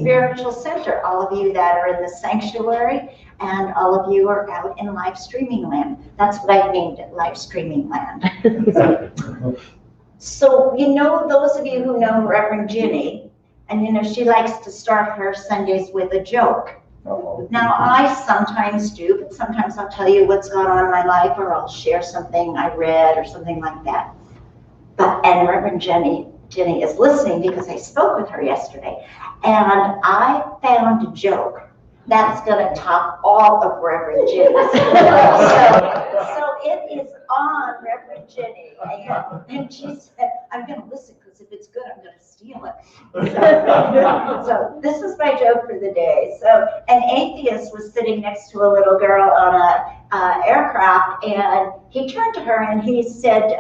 spiritual center, all of you that are in the sanctuary, and all of you are out in live streaming land. That's what I named it, live streaming land. So, you know, those of you who know Reverend Ginny, and you know, she likes to start her Sundays with a joke. Now, I sometimes do, but sometimes I'll tell you what's gone on in my life, or I'll share something I read or something like that. And Reverend Ginny is listening because I spoke with her yesterday, and I found a joke that's going to top all of Reverend Ginny's. so it is on Reverend Ginny, and she said, I'm going to listen because if it's good, I'm going to steal it. So this is my joke for the day. So an atheist was sitting next to a little girl on a aircraft, and he turned to her and he said,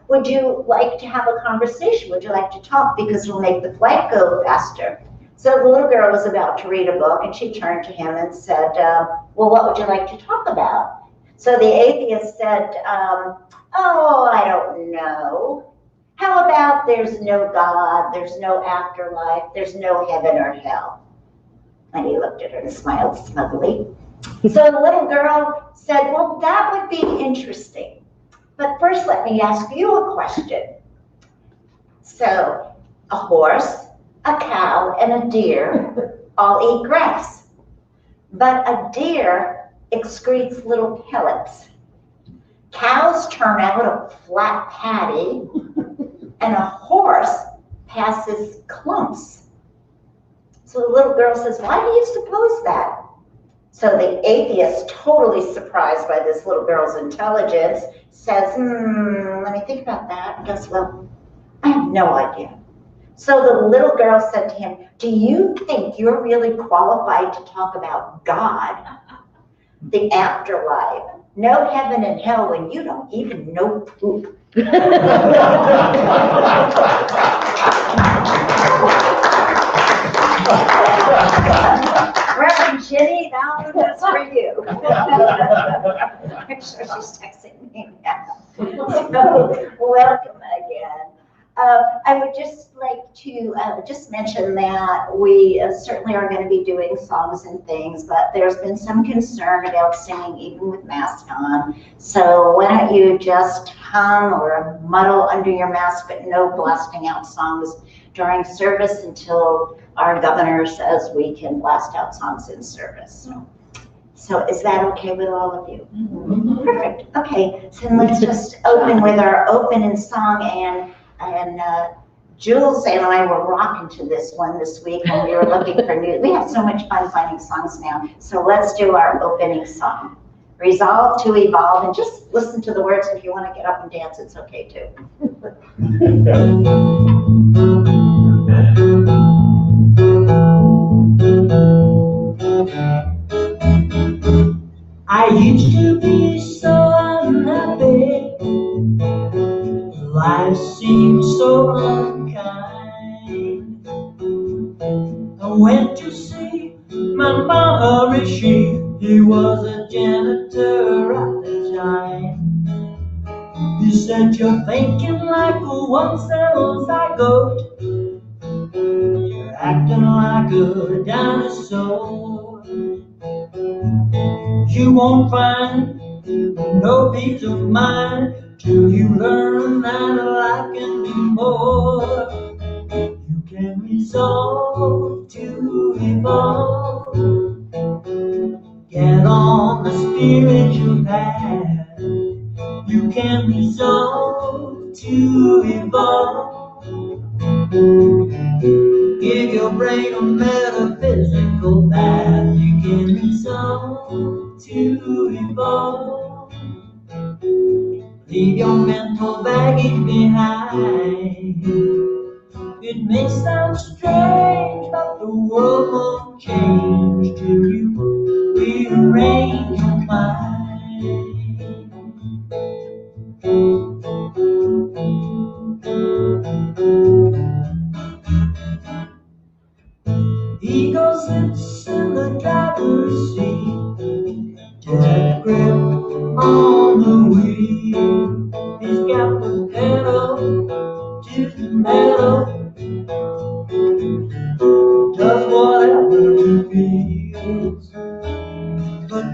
would you like to have a conversation? Would you like to talk? Because it'll make the flight go faster. So the little girl was about to read a book, and she turned to him and said, well, what would you like to talk about? So the atheist said, oh, I don't know. How about there's no God, there's no afterlife, there's no heaven or hell? And he looked at her and smiled smugly. So the little girl said, well, that would be interesting. But first, let me ask you a question. So a horse, a cow, and a deer all eat grass. But a deer excretes little pellets. Cows turn out a flat patty, and a horse passes clumps. So the little girl says, why do you suppose that? So the atheist, totally surprised by this little girl's intelligence, says, let me think about that. And goes, well, I have no idea. So the little girl said to him, do you think you're really qualified to talk about God, the afterlife, no heaven and hell when you don't even know poop? Reverend Ginny, that one was for you. I'm sure she's texting me now. So, welcome again. I would just like to just mention that we certainly are going to be doing songs and things, but there's been some concern about singing even with masks on. So why don't you just hum or muddle under your mask, but no blasting out songs during service until our governor says we can blast out songs in service. So is that okay with all of you? Mm-hmm. Perfect. Okay, so let's just open with our opening song, and Jules and I were rocking to this one this week when we were looking for new. We have so much fun finding songs now. So let's do our opening song. Resolve to evolve, and just listen to the words. If you want to get up and dance, it's okay too. I used to be so unhappy. Life seemed so unkind. I went to see my Maharishi. He was a janitor at the time. He said, you're thinking like a one-cell zygote. You're acting like a dinosaur. You won't find no peace of mind till you learn that life can be more. You can resolve to evolve. Get on the spiritual path. You can resolve to evolve. Give your brain a metaphysical bath. You can resolve to evolve. Leave your mental baggage behind. It may sound strange, but the world won't change till you rearrange your mind. Ego sits in the driver's seat, tight grip on the wheel. He's got the pedal to the metal, does whatever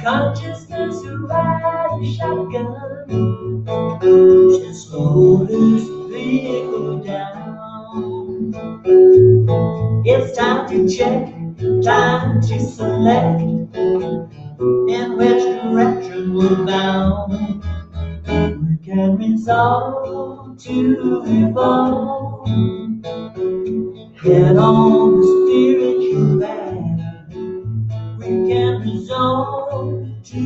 consciousness who rides a shotgun to slow this vehicle down. It's time to check, time to select in which direction we're bound. We can resolve to evolve. Get on the spiritual path. We can resolve to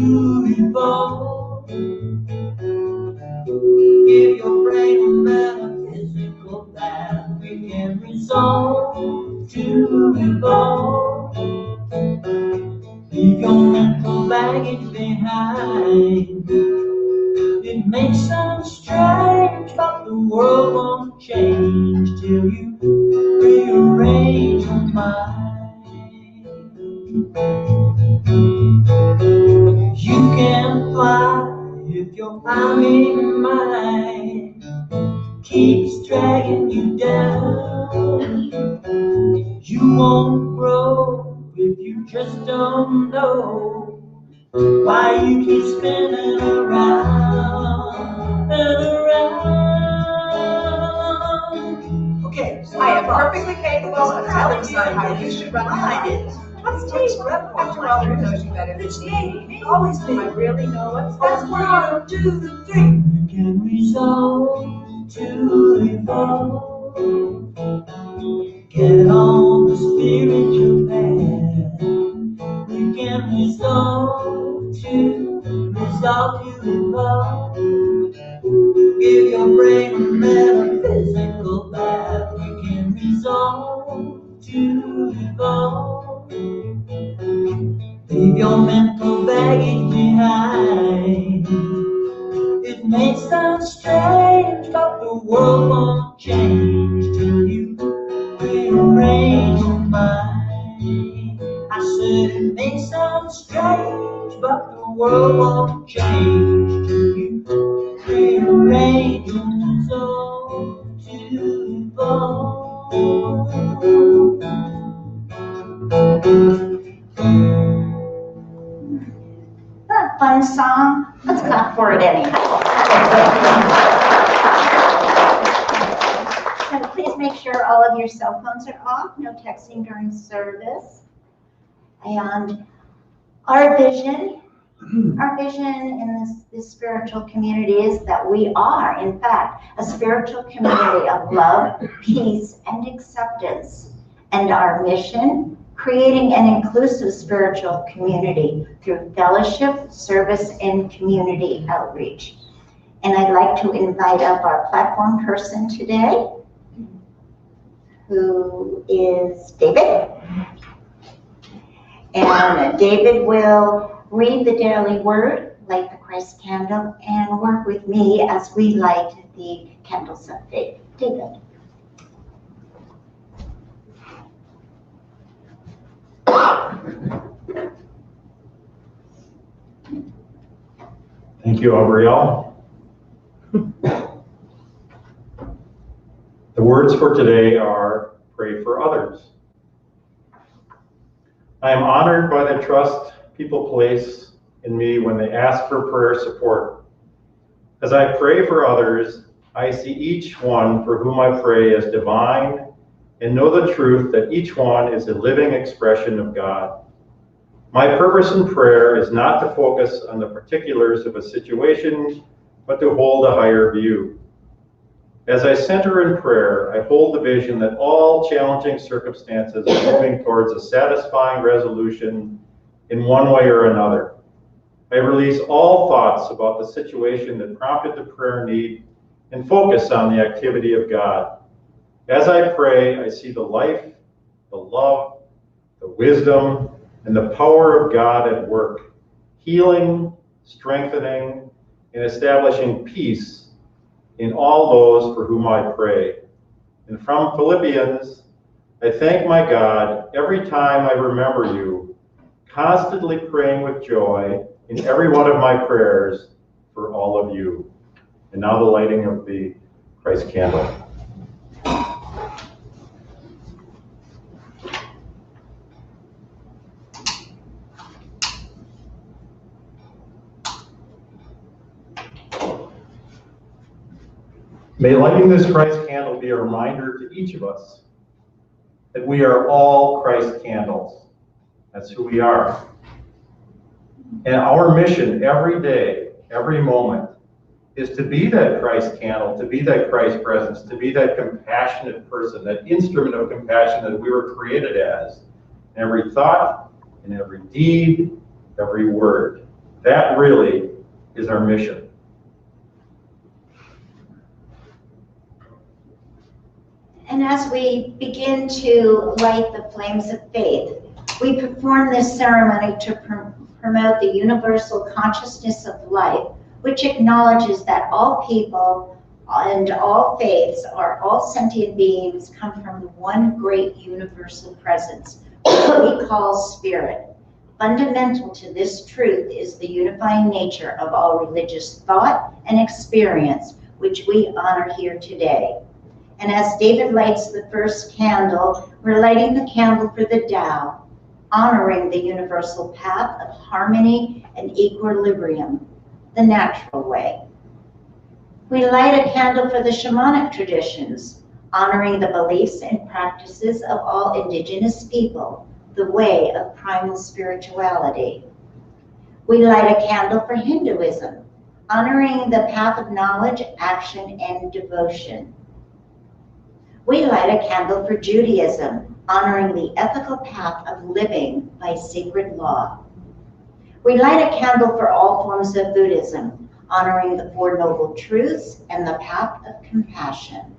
evolve. Give your brain a metaphysical path. We can resolve to evolve. Leave your mental baggage behind. It may sound strange, but the world won't change till you rearrange your mind. You can fly if your iron mind keeps dragging you down. You won't grow if you just don't know why you keep spinning around and around. Okay, so I am perfectly capable of telling you how you should run I your did. life. What's tea? After all, who knows you better than me? Always me. I really know what's best. 1, 2, 3. You can resolve to evolve. Get on the spiritual path. We can resolve to evolve. Give your brain a metaphysical bath. We can resolve to evolve. Leave your mental baggage behind. It may sound strange, but the world won't change till you rearrange your mind. I said it may sound strange, but the world won't change till you rearrange your resolve to evolve. That fun song. Let's clap for it anyhow. So please make sure all of your cell phones are off. No texting during service. And our vision in this spiritual community is that we are, in fact, a spiritual community of love, peace, and acceptance. And our mission, creating an inclusive spiritual community through fellowship, service, and community outreach. And I'd like to invite up our platform person today, who is David. And David will read the daily word, light the Christ candle, and work with me as we light the candles of faith. David. Thank you, Aubrielle. The words for today are, pray for others. I am honored by the trust people place in me when they ask for prayer support. As I pray for others, I see each one for whom I pray as divine and know the truth that each one is a living expression of God. My purpose in prayer is not to focus on the particulars of a situation, but to hold a higher view. As I center in prayer, I hold the vision that all challenging circumstances are moving towards a satisfying resolution in one way or another. I release all thoughts about the situation that prompted the prayer need and focus on the activity of God. As I pray, I see the life, the love, the wisdom, and the power of God at work, healing, strengthening, and establishing peace in all those for whom I pray. And from Philippians, I thank my God every time I remember you, constantly praying with joy in every one of my prayers for all of you. And now the lighting of the Christ candle. May lighting this Christ candle be a reminder to each of us that we are all Christ candles. That's who we are. And our mission every day, every moment, is to be that Christ candle, to be that Christ presence, to be that compassionate person, that instrument of compassion that we were created as. In every thought, in every deed, every word. That really is our mission. And as we begin to light the flames of faith, we perform this ceremony to promote the universal consciousness of life, which acknowledges that all people and all faiths are all sentient beings come from the one great universal presence, which we call spirit. Fundamental to this truth is the unifying nature of all religious thought and experience, which we honor here today. And as David lights the first candle, we're lighting the candle for the Tao, honoring the universal path of harmony and equilibrium, the natural way. We light a candle for the shamanic traditions, honoring the beliefs and practices of all indigenous people, the way of primal spirituality. We light a candle for Hinduism, honoring the path of knowledge, action, and devotion. We light a candle for Judaism, honoring the ethical path of living by sacred law. We light a candle for all forms of Buddhism, honoring the Four Noble Truths and the path of compassion.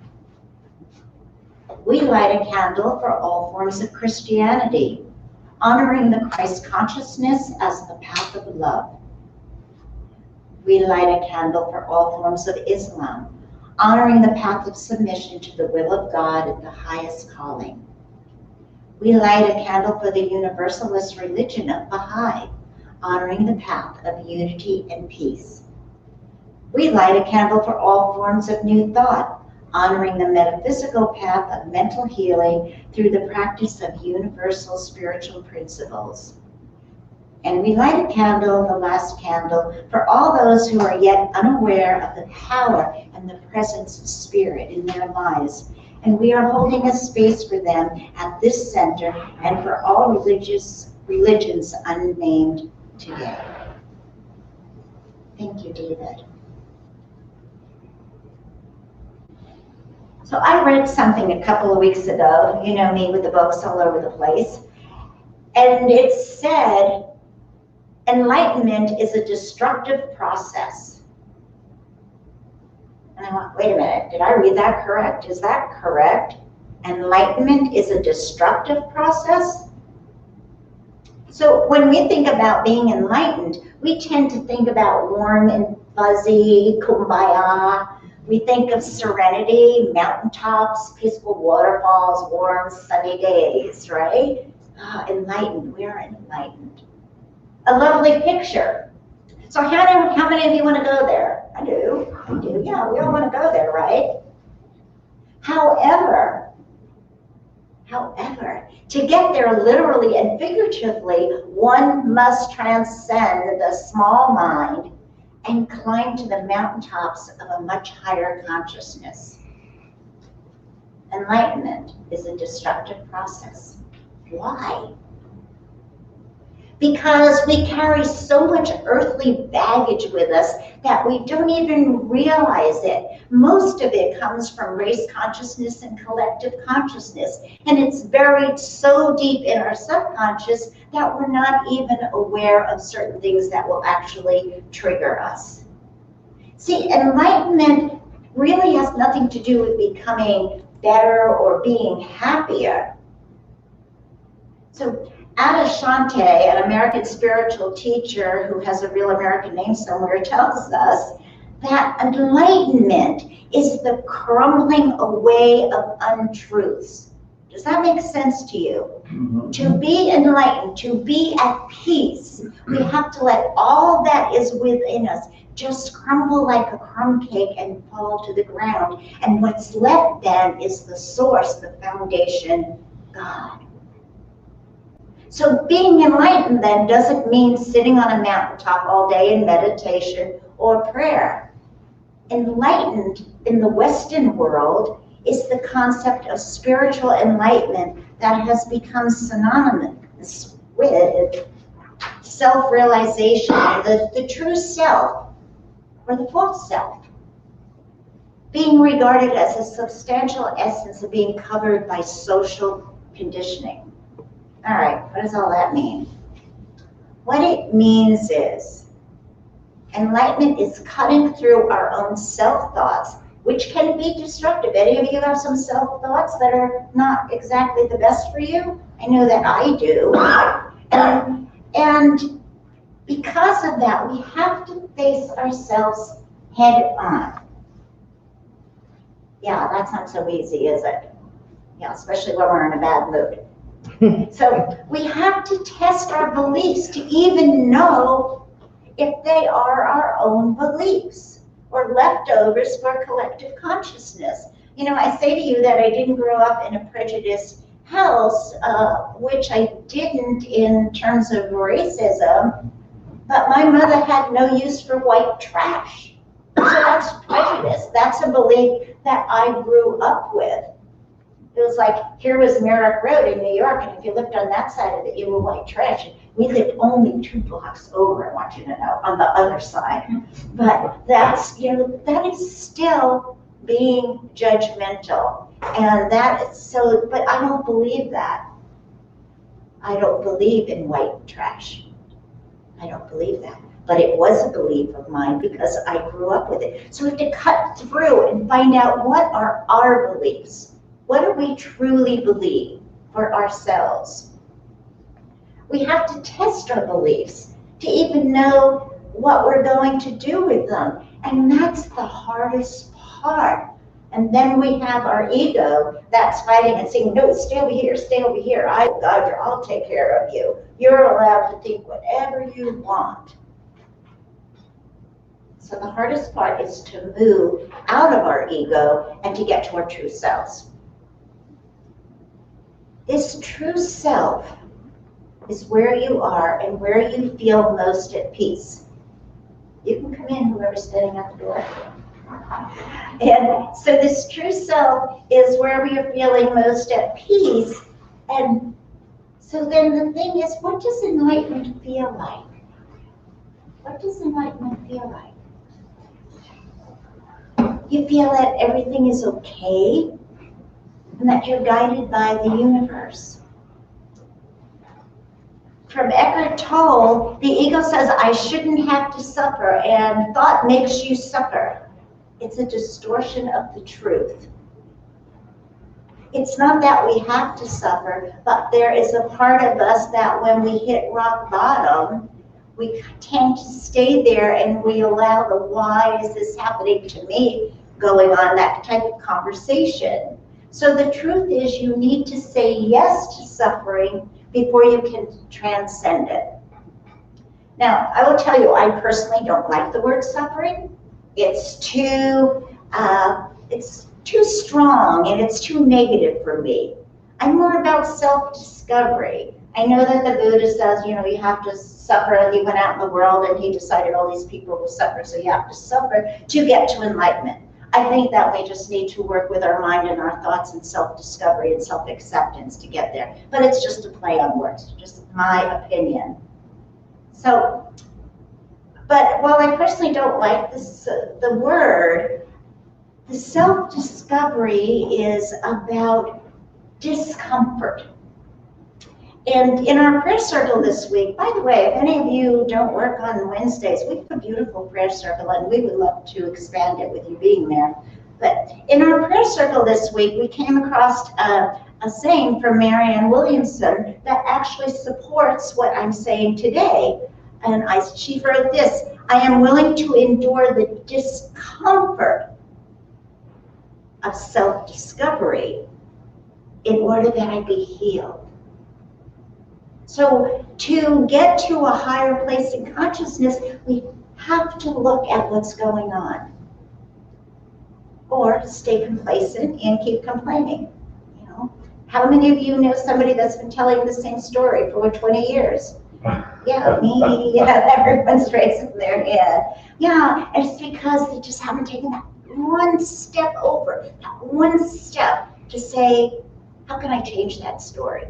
We light a candle for all forms of Christianity, honoring the Christ consciousness as the path of love. We light a candle for all forms of Islam, honoring the path of submission to the will of God and the highest calling. We light a candle for the universalist religion of Baha'i, honoring the path of unity and peace. We light a candle for all forms of new thought, honoring the metaphysical path of mental healing through the practice of universal spiritual principles. And we light a candle, the last candle, for all those who are yet unaware of the power and the presence of spirit in their lives. And we are holding a space for them at this center and for all religions unnamed today. Thank you, David. So I read something a couple of weeks ago, you know me with the books all over the place, and it said, enlightenment is a destructive process. And I went, wait a minute, did I read that correct? Is that correct? Enlightenment is a destructive process? So when we think about being enlightened, we tend to think about warm and fuzzy, kumbaya. We think of serenity, mountaintops, peaceful waterfalls, warm, sunny days, right? Enlightened, we are enlightened. A lovely picture. So how many of you want to go there? I do, yeah, we all want to go there, right? However, to get there literally and figuratively, one must transcend the small mind and climb to the mountaintops of a much higher consciousness. Enlightenment is a destructive process. Why? Because we carry so much earthly baggage with us that we don't even realize it. Most of it comes from race consciousness and collective consciousness, and it's buried so deep in our subconscious that we're not even aware of certain things that will actually trigger us. See, enlightenment really has nothing to do with becoming better or being happier. So Adyashanti, an American spiritual teacher who has a real American name somewhere, tells us that enlightenment is the crumbling away of untruths. Does that make sense to you? Mm-hmm. To be enlightened, to be at peace, we have to let all that is within us just crumble like a crumb cake and fall to the ground. And what's left then is the source, the foundation, God. So being enlightened then doesn't mean sitting on a mountaintop all day in meditation or prayer. Enlightened in the Western world is the concept of spiritual enlightenment that has become synonymous with self-realization, the true self, or the false self, being regarded as a substantial essence of being covered by social conditioning. All right, what does all that mean? What it means is enlightenment is cutting through our own self-thoughts, which can be destructive. Any of you have some self-thoughts that are not exactly the best for you? I know that I do. And because of that, we have to face ourselves head on. Yeah, that's not so easy, is it? Yeah, especially when we're in a bad mood. So we have to test our beliefs to even know if they are our own beliefs or leftovers for collective consciousness. You know, I say to you that I didn't grow up in a prejudiced house, which I didn't in terms of racism, but my mother had no use for white trash. So that's prejudice. That's a belief that I grew up with. It was like, here was Merrick Road in New York, and if you lived on that side of it, you were white trash. We lived only 2 blocks over, I want you to know, on the other side. But that's, you know, that is still being judgmental. And that is so, but I don't believe that. I don't believe in white trash. I don't believe that. But it was a belief of mine because I grew up with it. So we have to cut through and find out what are our beliefs. What do we truly believe for ourselves? We have to test our beliefs to even know what we're going to do with them. And that's the hardest part. And then we have our ego that's fighting and saying, no, stay over here, stay over here. I'll take care of you. You're allowed to think whatever you want. So the hardest part is to move out of our ego and to get to our true selves. This true self is where you are and where you feel most at peace. You can come in, whoever's standing at the door. And so this true self is wherever you're feeling most at peace. And so then the thing is, what does enlightenment feel like? What does enlightenment feel like? You feel that everything is okay and that you're guided by the universe. From Eckhart Tolle, the ego says, I shouldn't have to suffer, and thought makes you suffer. It's a distortion of the truth. It's not that we have to suffer, but there is a part of us that when we hit rock bottom, we tend to stay there and we allow the why is this happening to me going on, that type of conversation. So the truth is you need to say yes to suffering before you can transcend it. Now, I will tell you, I personally don't like the word suffering. It's too strong and it's too negative for me. I'm more about self-discovery. I know that the Buddha says, you know, you have to suffer, and he went out in the world and he decided all these people will suffer, so you have to suffer to get to enlightenment. I think that we just need to work with our mind and our thoughts and self-discovery and self-acceptance to get there. But it's just a play on words, just my opinion. So, but while I personally don't like this, the word, the self-discovery is about discomfort. And in our prayer circle this week, by the way, if any of you don't work on Wednesdays, we have a beautiful prayer circle and we would love to expand it with you being there. But in our prayer circle this week, we came across a saying from Marianne Williamson that actually supports what I'm saying today. And she wrote this, I am willing to endure the discomfort of self-discovery in order that I be healed. So to get to a higher place in consciousness, we have to look at what's going on. Or stay complacent and keep complaining. How many of you know somebody that's been telling the same story for 20 years? Yeah, me, yeah, everyone's raising their hand. Yeah, it's because they just haven't taken that one step over, that one step to say, how can I change that story?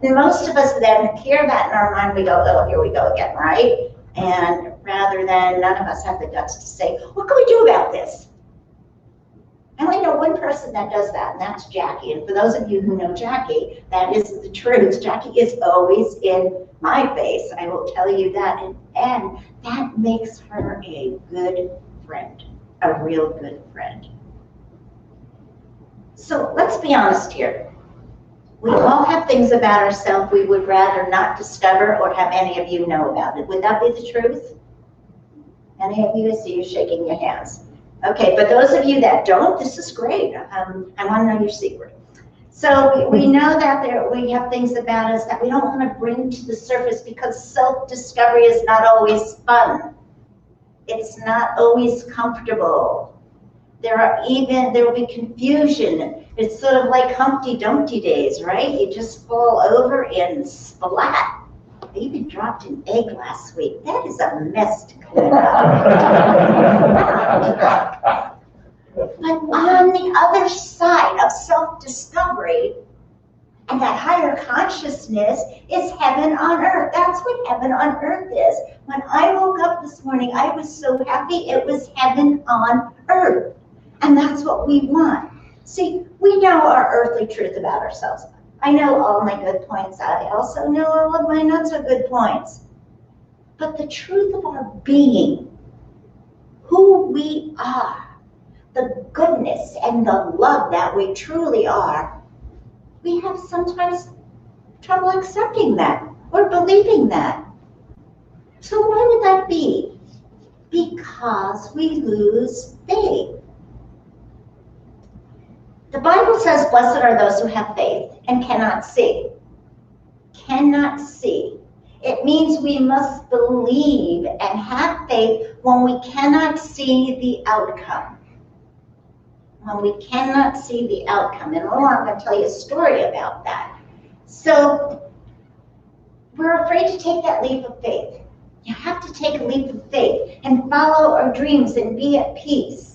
And most of us then hear that in our mind, we go, oh, here we go again, right? And rather than, none of us have the guts to say, what can we do about this? I only know one person that does that, and that's Jackie. And for those of you who know Jackie, that is the truth. Jackie is always in my face, I will tell you that. And that makes her a good friend, a real good friend. So let's be honest here. We all have things about ourselves we would rather not discover or have any of you know about it. Would that be the truth? Any of you? I see you shaking your hands. Okay, but those of you that don't, this is great. I want to know your secret. So we know that we have things about us that we don't want to bring to the surface because self-discovery is not always fun. It's not always comfortable. There will be confusion. It's sort of like Humpty Dumpty days, right? You just fall over and splat. I even dropped an egg last week. That is a mess to clean up. But on the other side of self-discovery and that higher consciousness is heaven on earth. That's what heaven on earth is. When I woke up this morning, I was so happy it was heaven on earth. And that's what we want. See, we know our earthly truth about ourselves. I know all my good points. I also know all of my not so good points. But the truth of our being, who we are, the goodness and the love that we truly are, we have sometimes trouble accepting that or believing that. So why would that be? Because we lose faith. The Bible says, blessed are those who have faith and cannot see. Cannot see. It means we must believe and have faith when we cannot see the outcome. When we cannot see the outcome. And I'm going to tell you a story about that. So we're afraid to take that leap of faith. You have to take a leap of faith and follow our dreams and be at peace.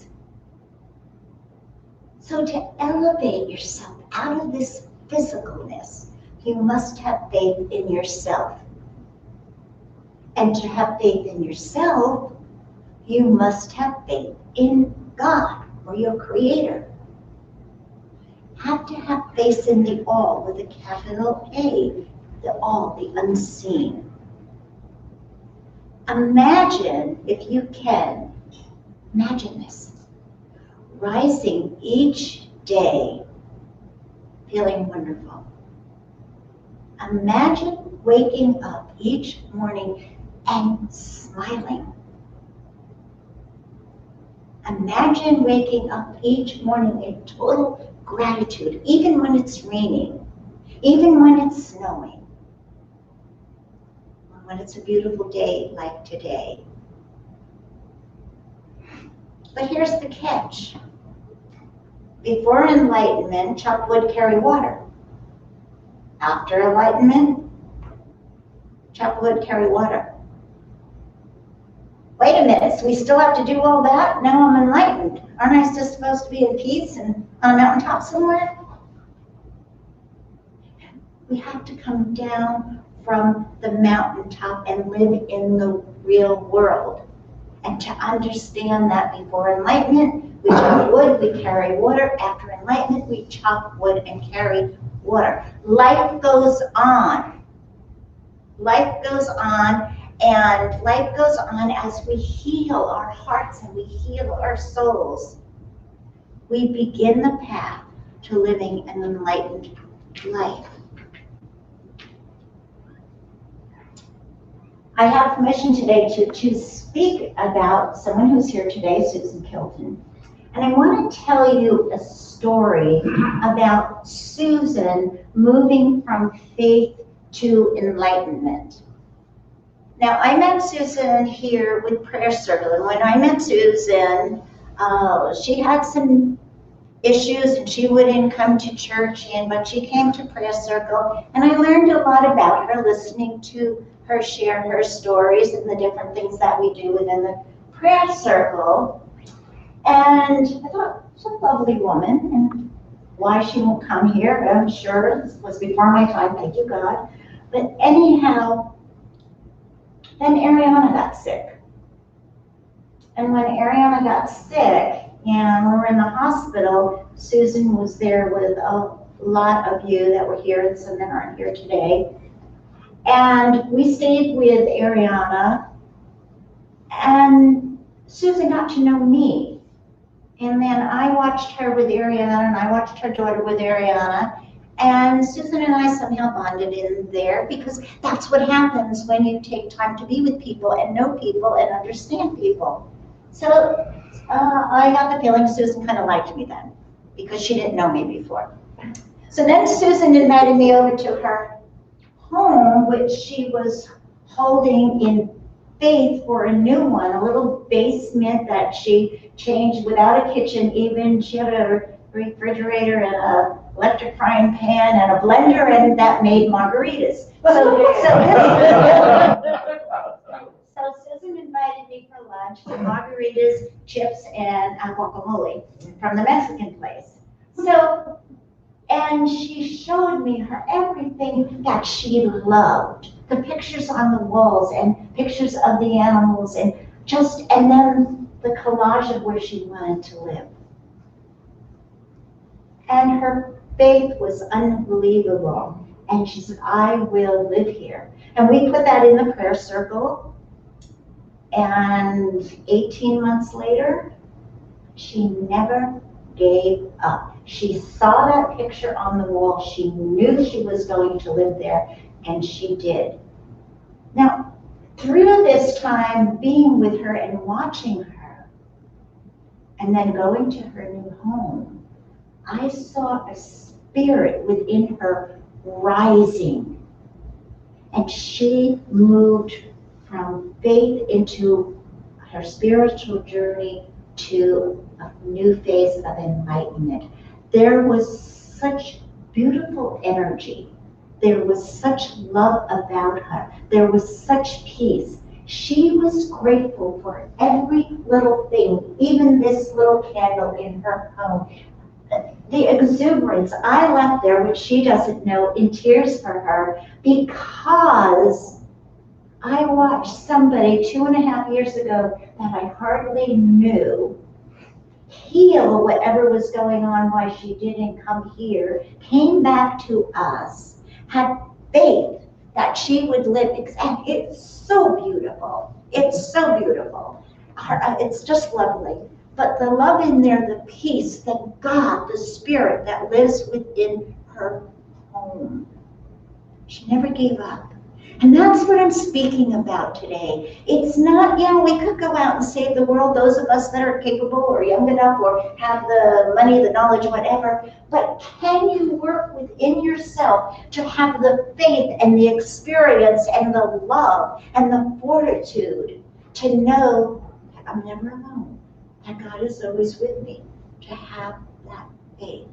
So to elevate yourself out of this physicalness, you must have faith in yourself. And to have faith in yourself, you must have faith in God or your Creator. Have to have faith in the all with a capital A, the all, the unseen. Imagine, if you can, imagine this. Rising each day, feeling wonderful. Imagine waking up each morning and smiling. Imagine waking up each morning in total gratitude, even when it's raining, even when it's snowing, when it's a beautiful day like today. But here's the catch. Before enlightenment, chop wood, carry water. After enlightenment, chop wood, carry water. Wait a minute, so we still have to do all that? Now I'm enlightened. Aren't I still supposed to be in peace and on a mountaintop somewhere? We have to come down from the mountaintop and live in the real world. And to understand that before enlightenment, we chop wood, we carry water. After enlightenment, we chop wood and carry water. Life goes on. Life goes on, and life goes on as we heal our hearts and we heal our souls. We begin the path to living an enlightened life. I have permission today to speak about someone who's here today, Susan Kilton. And I want to tell you a story about Susan moving from faith to enlightenment. Now, I met Susan here with Prayer Circle, and when I met Susan, she had some issues, and she wouldn't come to church, but she came to prayer circle, and I learned a lot about her, listening to her share her stories and the different things that we do within the prayer circle. And I thought, she's a lovely woman, and why she won't come here, I'm sure this was before my time, thank you God. But anyhow, then Ariana got sick. And when Ariana got sick, and we were in the hospital, Susan was there with a lot of you that were here and some that aren't here today. And we stayed with Ariana, and Susan got to know me. And then I watched her with Ariana, and I watched her daughter with Ariana. And Susan and I somehow bonded in there, because that's what happens when you take time to be with people and know people and understand people. So I got the feeling Susan kind of liked me then, because she didn't know me before. So then Susan invited me over to her home, which she was holding in faith for a new one, a little basement that she changed without a kitchen even. She had a refrigerator and an electric frying pan and a blender, and that made margaritas. So Susan invited me for lunch to margaritas, chips, and guacamole from the Mexican place. So, and she showed me her everything that she loved. The pictures on the walls and pictures of the animals, and then the collage of where she wanted to live. And her faith was unbelievable. And she said, I will live here. And we put that in the prayer circle. And 18 months later, she never gave up. She saw that picture on the wall. She knew she was going to live there, and she did. Now, through this time being with her and watching her, and then going to her new home, I saw a spirit within her rising. And she moved from faith into her spiritual journey to a new phase of enlightenment. There was such beautiful energy. There was such love about her. There was such peace. She was grateful for every little thing, even this little candle in her home. The exuberance, I left there, which she doesn't know, in tears for her, because I watched somebody 2.5 years ago that I hardly knew heal whatever was going on, why she didn't come here, came back to us, had faith that she would live, and it's so beautiful. It's so beautiful. It's just lovely. But the love in there, the peace, the God, the spirit that lives within her home. She never gave up. And that's what I'm speaking about today. It's not, we could go out and save the world, those of us that are capable or young enough or have the money, the knowledge, whatever. But can you work within yourself to have the faith and the experience and the love and the fortitude to know that I'm never alone, that God is always with me, to have that faith.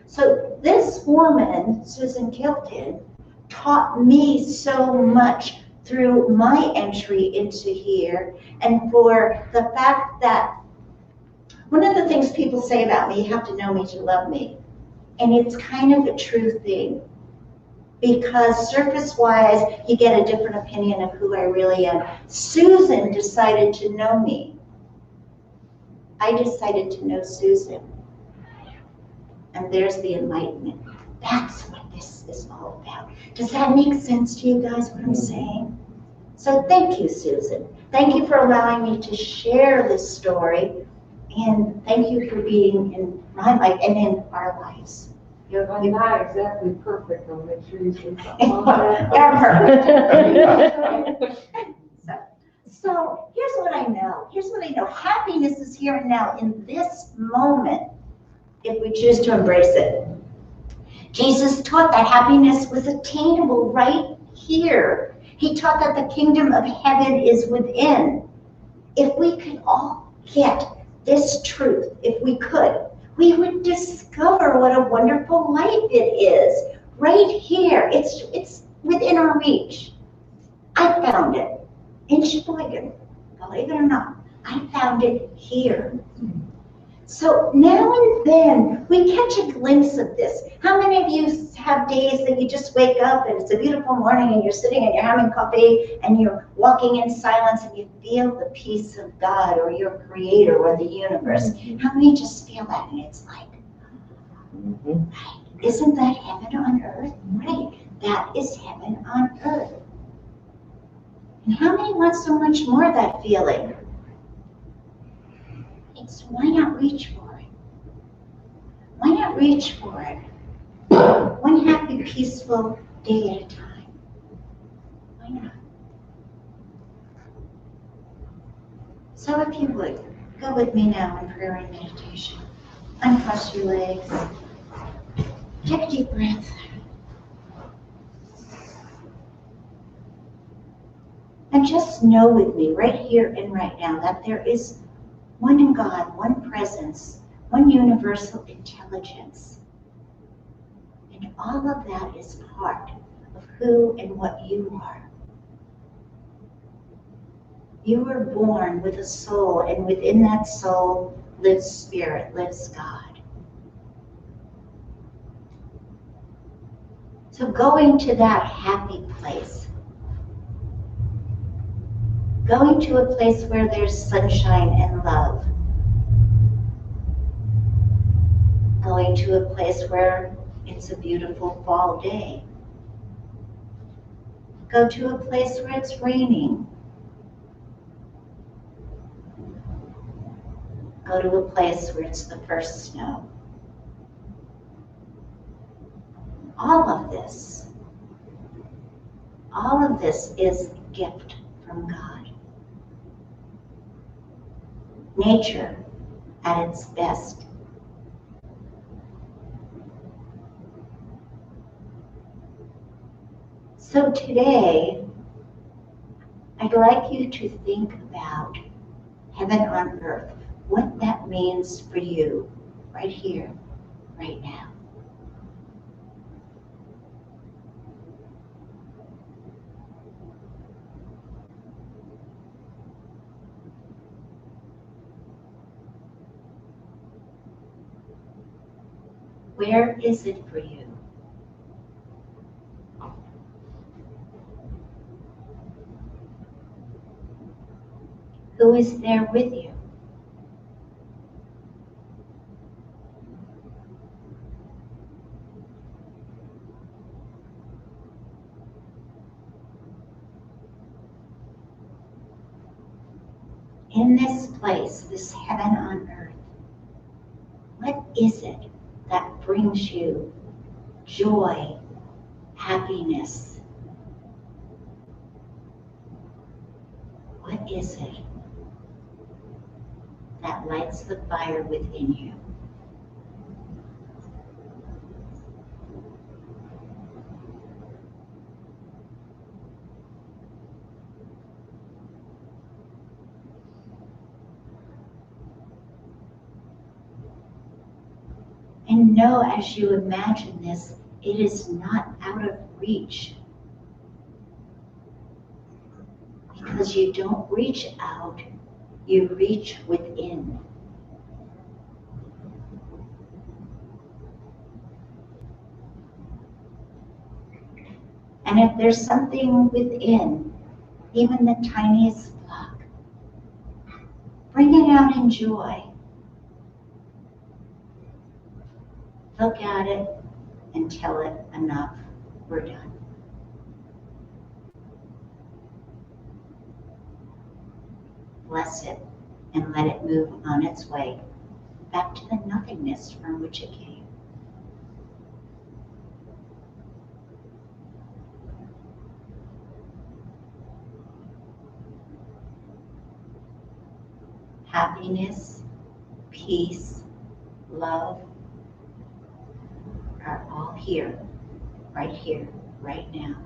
So this woman, Susan Kilton, taught me so much through my entry into here, and for the fact that one of the things people say about me, you have to know me to love me. And it's kind of a true thing, because surface-wise, you get a different opinion of who I really am. Susan decided to know me. I decided to know Susan. And there's the enlightenment. That's what this is all about. Does that make sense to you guys, what I'm saying? So thank you, Susan. Thank you for allowing me to share this story. And thank you for being in my life and in our lives. You're not exactly perfect. I'll make sure you say something on that. They're perfect. So here's what I know. Here's what I know. Happiness is here and now in this moment, if we choose to embrace it. Jesus taught that happiness was attainable right here. He taught that the kingdom of heaven is within. If we could all get this truth, if we could, we would discover what a wonderful life it is right here. It's within our reach. I found it in Sheboygan, believe it or not. I found it here. So now and then we catch a glimpse of this. How many of you have days that you just wake up and it's a beautiful morning and you're sitting and you're having coffee and you're walking in silence and you feel the peace of God or your creator or the universe? How many just feel that and it's like, right, isn't that heaven on earth? Right, that is heaven on earth. And how many want so much more of that feeling? So why not reach for it? Why not reach for it? One happy, peaceful day at a time. Why not? So if you would, go with me now in prayer and meditation. Uncross your legs. Take a deep breath. And just know with me right here and right now that there is one God, one presence, one universal intelligence. And all of that is part of who and what you are. You were born with a soul, and within that soul lives spirit, lives God. So going to that happy place, going to a place where there's sunshine and love, going to a place where it's a beautiful fall day, go to a place where it's raining, go to a place where it's the first snow. All of this is a gift from God. Nature at its best. So today, I'd like you to think about heaven on earth, what that means for you right here, right now. Where is it for you? Who is there with you? In this place, this heaven on earth, what is it that brings you joy, happiness? What is it that lights the fire within you? And know as you imagine this, it is not out of reach. Because you don't reach out, you reach within. And if there's something within, even the tiniest block, bring it out in joy. Look at it and tell it enough, we're done. Bless it and let it move on its way back to the nothingness from which it came. Happiness, peace, love are all here, right now.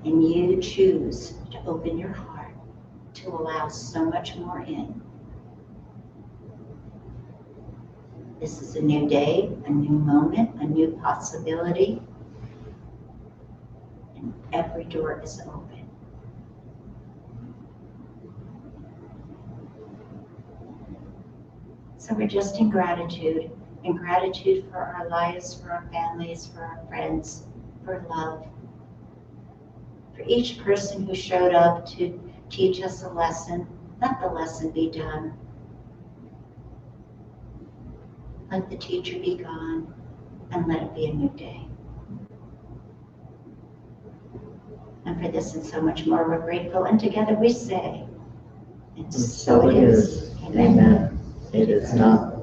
And you choose to open your heart to allow so much more in. This is a new day, a new moment, a new possibility. And every door is open. So we're just in gratitude for our lives, for our families, for our friends, for love, for each person who showed up to teach us a lesson. Let the lesson be done. Let the teacher be gone, and let it be a new day. And for this and so much more, we're grateful. And together we say, and so it is. Amen. It is not.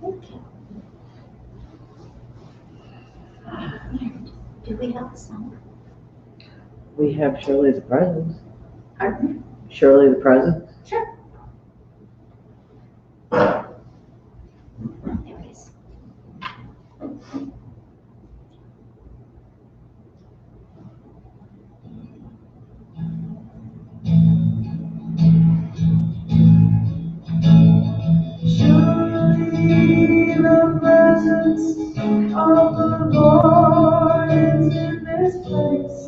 Okay. Do we have a song? We have Surely the Presence. Pardon? Surely the Presence. Sure. There it is. Surely the presence of the Lord is in this place.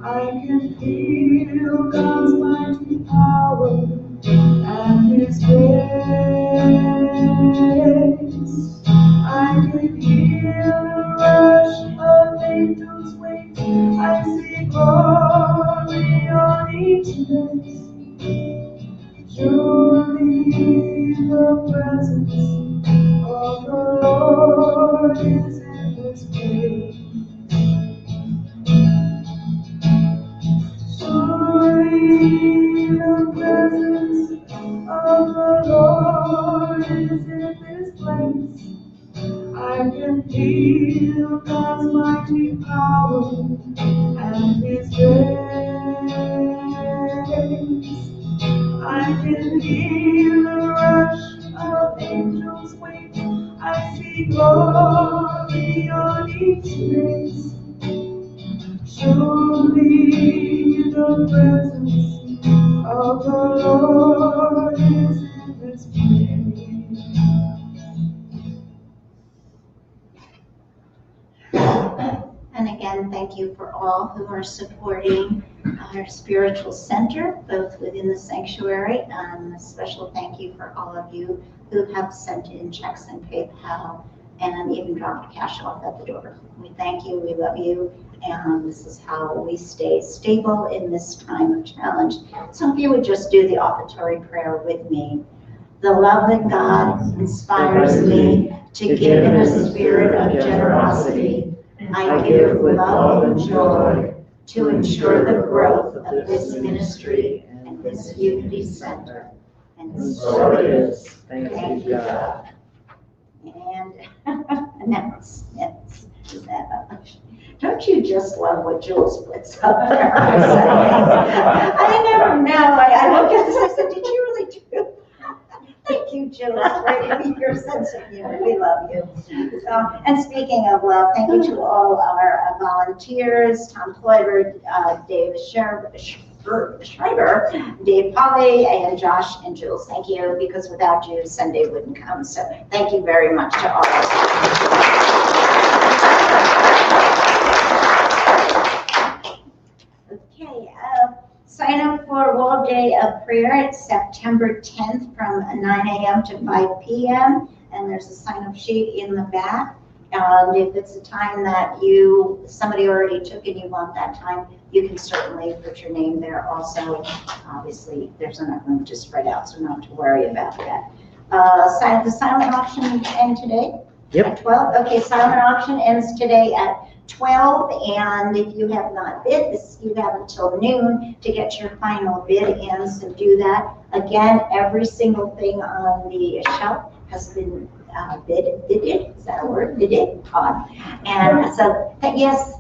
I can feel God's mighty power and His grace. I can hear the rush of angels' wings. I see glory on each face. Surely the presence of the Lord is in this place. Surely the presence of the Lord is in this place. I can feel God's mighty power and His grace. I can hear the rush of angels' wings. I see glory on each face. Surely the presence of the Lord is in this place. And again, thank you for all who are supporting our spiritual center, both within the sanctuary, and a special thank you for all of you who have sent in checks and PayPal and even dropped cash off at the door. We thank you, we love you, and this is how we stay stable in this time of challenge. So if you would just do the offertory prayer with me. The love that God inspires me to give in a spirit of generosity, I give with love and joy to ensure the growth of this ministry and this unity center. And so it is. Thank you, God. And announcements. Don't you just love what Jules puts up there? I never know. I look at this, I said, did you really do? Thank you, Jules, for your sense of humor. We love you. And speaking of love, thank you to all our volunteers, Tom Kloiber, Dave Schreiber, Dave Polly, and Josh and Jules. Thank you, because without you, Sunday wouldn't come. So thank you very much to all. Okay, sign up for World Day of Prayer. It's September 10th from 9 a.m. to 5 p.m. And there's a sign-up sheet in the back. And if it's a time that somebody already took and you want that time, you can certainly put your name there also. Obviously, there's enough room to spread out, so not to worry about that. The silent auction end today? Yep. At 12? Okay, silent auction ends today at 12, and if you have not bid, you have until noon to get your final bid in, so do that. Again, every single thing on the shelf has been bidded, is that a word? Bidded on. And so, yes?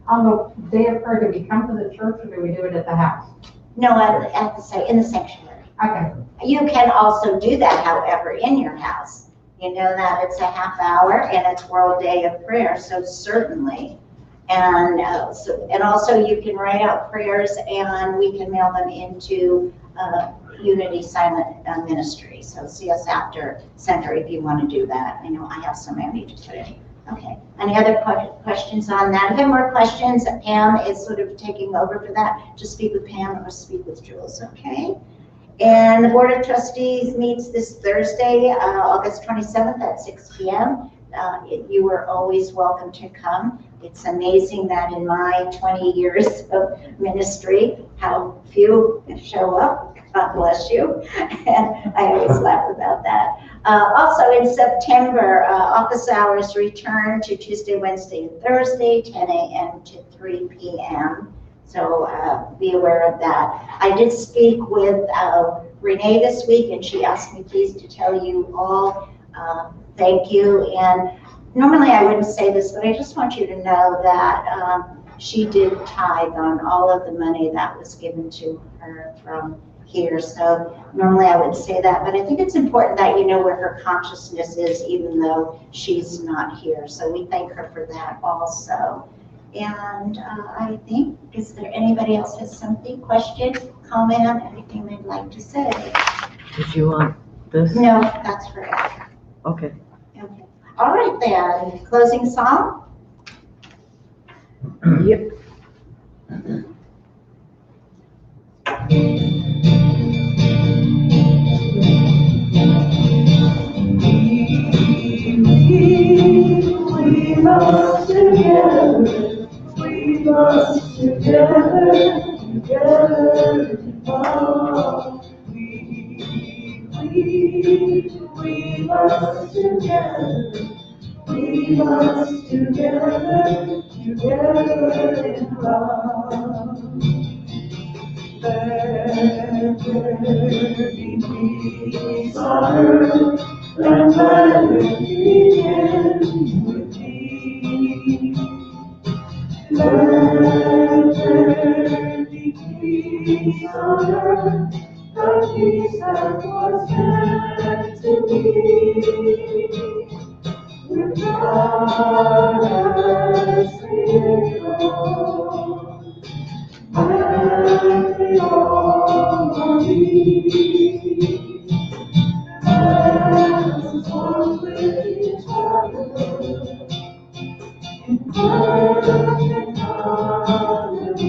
On the day of prayer, do we come to the church or do we do it at the house? No, I have to say, in the sanctuary. Okay. You can also do that, however, in your house. You know that it's a half hour and it's World Day of Prayer, so certainly. And also you can write out prayers and we can mail them into Unity Silent Ministry. So see us after center if you want to do that. I know I have some I need to put in. Okay, any other questions on that? If you have more questions, Pam is sort of taking over for that. Just speak with Pam or speak with Jules, okay? And the Board of Trustees meets this Thursday, August 27th at 6 p.m. You are always welcome to come. It's amazing that in my 20 years of ministry, how few show up. God bless you. And I always laugh about that. Also in September, office hours return to Tuesday, Wednesday, and Thursday, 10 a.m. to 3 p.m. So be aware of that. I did speak with Renee this week, and she asked me please to tell you all thank you. And normally I wouldn't say this, but I just want you to know that she did tithe on all of the money that was given to her from here. So normally I would say that, but I think it's important that you know where her consciousness is, even though she's not here. So we thank her for that also. And I think, is there anybody else has something, question, comment, anything they'd like to say? Did you want this? No, that's for Ed. Okay. Okay. All right then, closing song? Yep. We must together, we must together, together evolve. We must together, we must together, together evolve. Let there be peace on earth, and let it begin with thee. Let there be peace on earth, the peace that was meant to be. With God as Creator, let the harmony. Let us walk with each other in perfect harmony.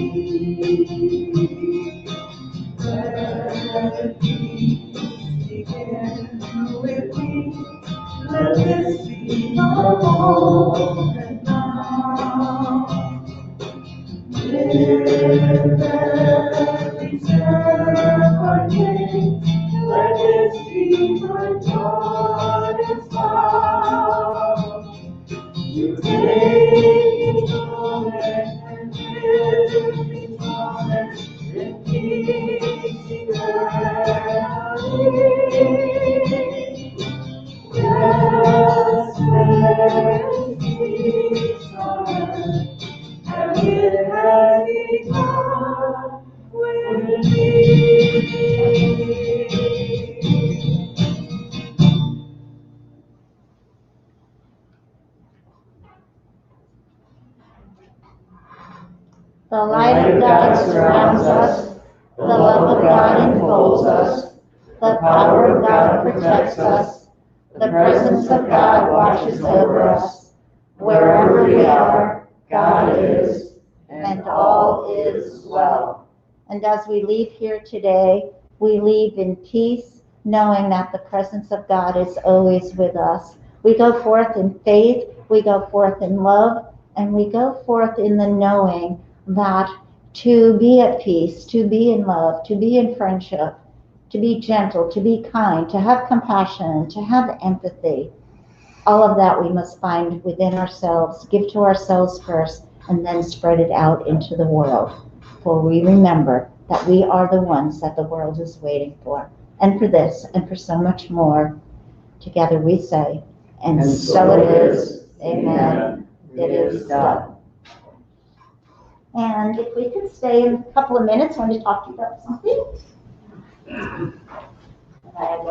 Let peace begin with me. Let this be the moment now. Live every step I take. Let this be my joyous vow. You take each moment and live each moment in peace eternally. Yes, there is peace on earth, and it has begun with me. The light of God surrounds us, the love of God enfolds us, the power of God protects us, the presence of God watches over us. Wherever we are, God is, and all is well. And as we leave here today, we leave in peace, knowing that the presence of God is always with us. We go forth in faith, we go forth in love, and we go forth in the knowing that to be at peace, to be in love, to be in friendship, to be gentle, to be kind, to have compassion, to have empathy, all of that we must find within ourselves, give to ourselves first, and then spread it out into the world. For we remember that we are the ones that the world is waiting for. And for this, and for so much more, together we say, and so it is. Amen. It is done. And if we could stay in a couple of minutes, I want to talk to you about something.